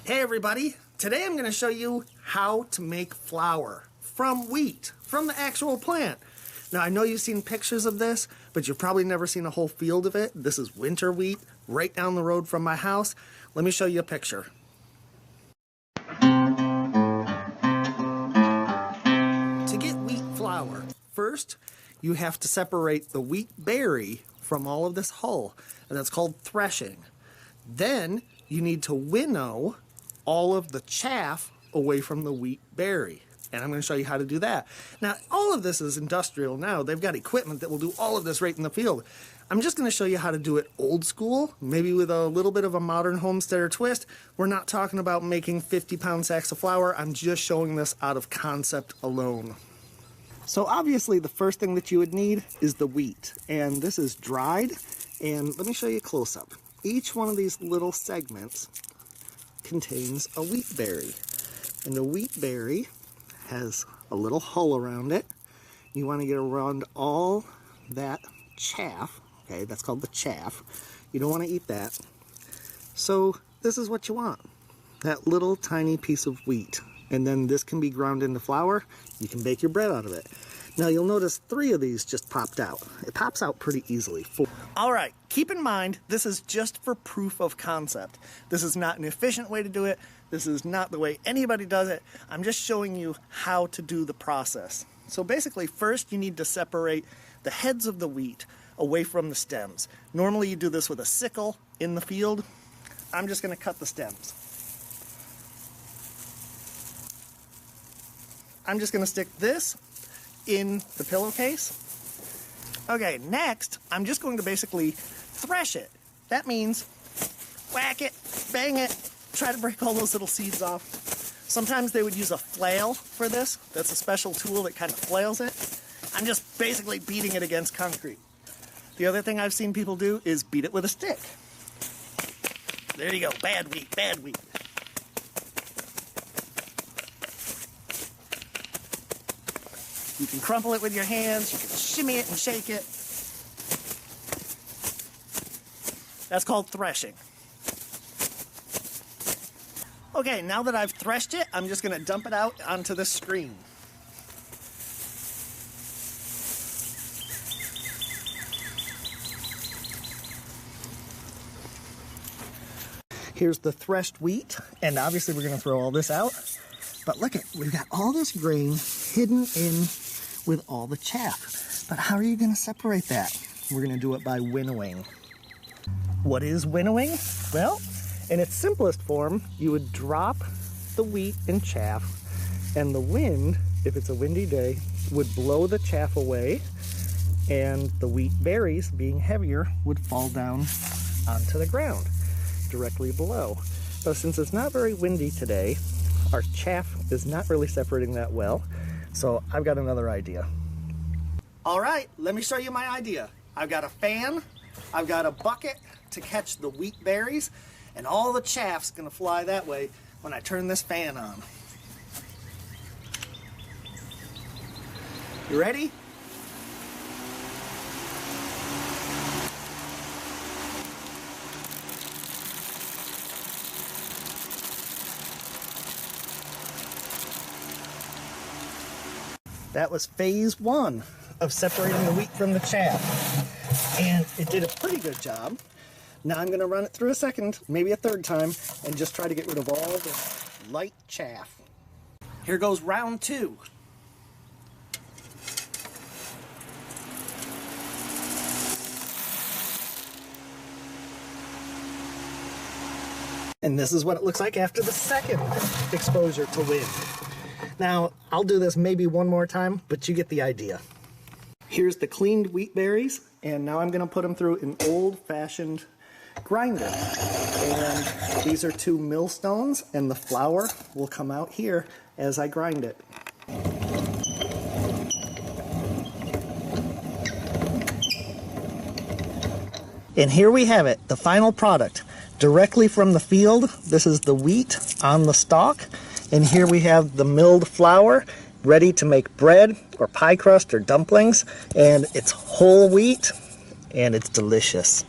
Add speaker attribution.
Speaker 1: Hey everybody, today I'm going to show you how to make flour from wheat, from the actual plant. Now I know you've seen pictures of this, but you've probably never seen a whole field of it. This is winter wheat right down the road from my house. Let me show you a picture. To get wheat flour, first you have to separate the wheat berry from all of this hull, and that's called threshing. Then you need to winnow all of the chaff away from the wheat berry. And I'm going to show you how to do that. Now, all of this is industrial now. They've got equipment that will do all of this right in the field. I'm just going to show you how to do it old school, maybe with a little bit of a modern homesteader twist. We're not talking about making 50-pound sacks of flour. I'm just showing this out of concept alone. So obviously the first thing that you would need is the wheat. And this is dried. And let me show you a close-up. Each one of these little segments contains a wheat berry, and the wheat berry has a little hull around it. You want to get around all that chaff. Okay, that's called the chaff. You don't want to eat that. So this is what you want, that little tiny piece of wheat, and then this can be ground into flour. You can bake your bread out of it. Now you'll notice 3 of these just popped out. It pops out pretty easily. All right, keep in mind, this is just for proof of concept. This is not an efficient way to do it. This is not the way anybody does it. I'm just showing you how to do the process. So basically, first you need to separate the heads of the wheat away from the stems. Normally you do this with a sickle in the field. I'm just gonna cut the stems. I'm just gonna stick this in the pillowcase. Okay, next, I'm just going to basically thresh it. That means whack it, bang it, try to break all those little seeds off. Sometimes they would use a flail for this. That's a special tool that kind of flails it. I'm just basically beating it against concrete. The other thing I've seen people do is beat it with a stick. There you go, bad wheat, bad wheat. You can crumple it with your hands, you can shimmy it and shake it. That's called threshing. Okay, now that I've threshed it, I'm just going to dump it out onto the screen. Here's the threshed wheat, and obviously we're going to throw all this out. But look we've got all this grain hidden in with all the chaff. But how are you going to separate that? We're going to do it by winnowing. What is winnowing? Well, in its simplest form, you would drop the wheat and chaff, and the wind, if it's a windy day, would blow the chaff away, and the wheat berries, being heavier, would fall down onto the ground directly below. So since it's not very windy today, our chaff is not really separating that well. So I've got another idea. All right, let me show you my idea. I've got a fan, I've got a bucket to catch the wheat berries, and all the chaff's gonna fly that way when I turn this fan on. You ready? That was phase 1 of separating the wheat from the chaff. And it did a pretty good job. Now I'm gonna run it through a second, maybe a third time, and just try to get rid of all this light chaff. Here goes round 2. And this is what it looks like after the second exposure to wind. Now, I'll do this maybe one more time, but you get the idea. Here's the cleaned wheat berries, and now I'm going to put them through an old-fashioned grinder. And these are 2 millstones, and the flour will come out here as I grind it. And here we have it, the final product. Directly from the field, this is the wheat on the stalk. And here we have the milled flour ready to make bread or pie crust or dumplings, and it's whole wheat and it's delicious.